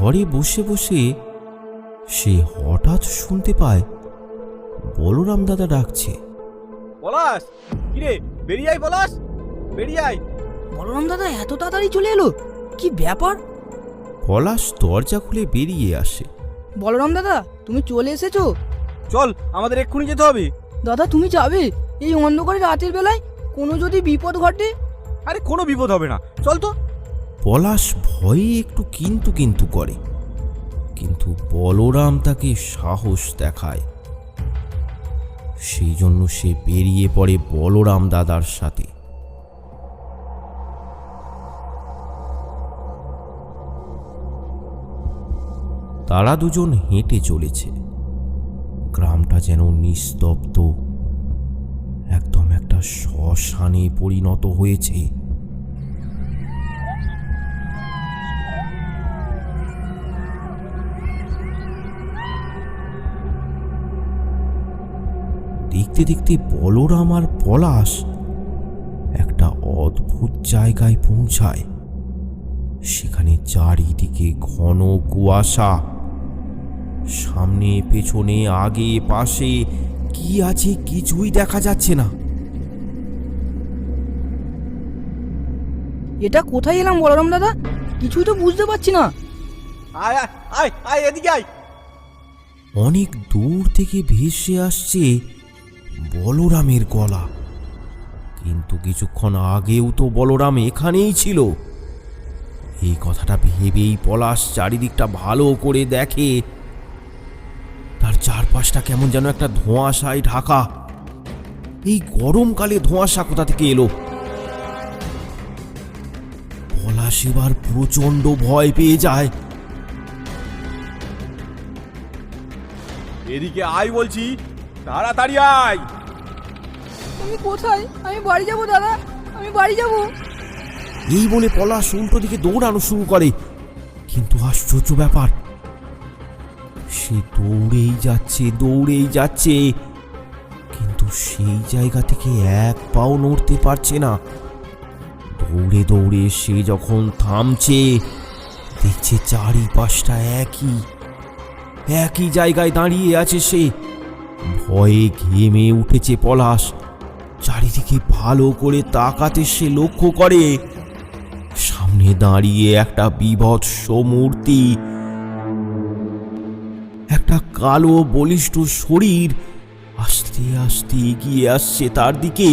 ঘরে বসে বসে সে হঠাৎ শুনতে পায় বলরাম দাদা ডাকছে, পলাশ, কিরে বেরিয়ে আয় পলাশ, বেরিয়ে আয়। বলরাম দাদা এত তাড়াতাড়ি চলে এলো, কি ব্যাপার? পলাশ দরজা খুলে বেরিয়ে আসে। বলরাম দাদা তুমি চলে এসেছো? চল, আমাদের এক্ষুনি যেতে হবে। দাদা তুমি যাবে এই অন্ধকারে রাতের বেলায়? কোনো যদি বিপদ ঘটে? আরে কোনো বিপদ হবে না, চল তো। পলাশ ভয়ে একটু কিন্তু কিন্তু করে, কিন্তু বলরাম তাকে সাহস দেখায়। সেই জন্য সে বেরিয়ে পড়ে বলরাম দাদার সাথে। তারা দুজন হেঁটে চলেছে। গ্রামটা যেন নিস্তব্ধ, একদম একটা শ্মশানে পরিণত হয়েছে। দেখতে দেখতে বলরাম আর পলাশ একটা অদ্ভুত জায়গায় পৌঁছায়। সেখানে চারিদিকে ঘন কুয়াশা, সামনে পেছনে আগে পাশে কি আছে কিছুই দেখা যাচ্ছে না। এটা কোথায় এলাম বলরাম দাদা? কিছুই তো বুঝতে পারছি না। আয় আয় আয় আয়, এদিকে আয়। অনেক দূর থেকে ভেসে আসছে বলরামের গলা, কিন্তু কিছুক্ষণ আগেও তো বলরাম এখানেই ছিল। এই কথাটা ভেবেই পলাশ চারিদিকটা ভালো করে দেখে। তার চারপাশটা কেমন যেন একটা ধোঁয়াশায় ঢাকা। এই গরমকালে ধোঁয়াশা কোথা থেকে এলো? পলাশ এবার প্রচন্ড ভয় পেয়ে যায়। এদিকে আয় বলছি, তাড়াতাড়ি আয়। তুমি কোথায়? আমি বাড়ি যাব দাদা, আমি বাড়ি যাব। এই বলে পলাশ উল্টো দিকে দৌড়ানো শুরু করে, কিন্তু আশ্চর্য ব্যাপার, সে দৌড়েই যাচ্ছে, কিন্তু সেই জায়গা থেকে এক পাও নড়তে পারছে না। দৌড়ে দৌড়ে সে যখন থামছে, দেখছে চারিপাশটা একই জায়গায় দাঁড়িয়ে আছে সে। ভয়ে ঘেমে উঠেছে পলাশ। চারিদিকে ভালো করে তাকাতে সে লক্ষ্য করে সামনে দাঁড়িয়ে একটা বীভৎস মূর্তি। একটা কালো বলিষ্ঠ শরীর আস্তে আস্তে এগিয়ে আসছে তার দিকে।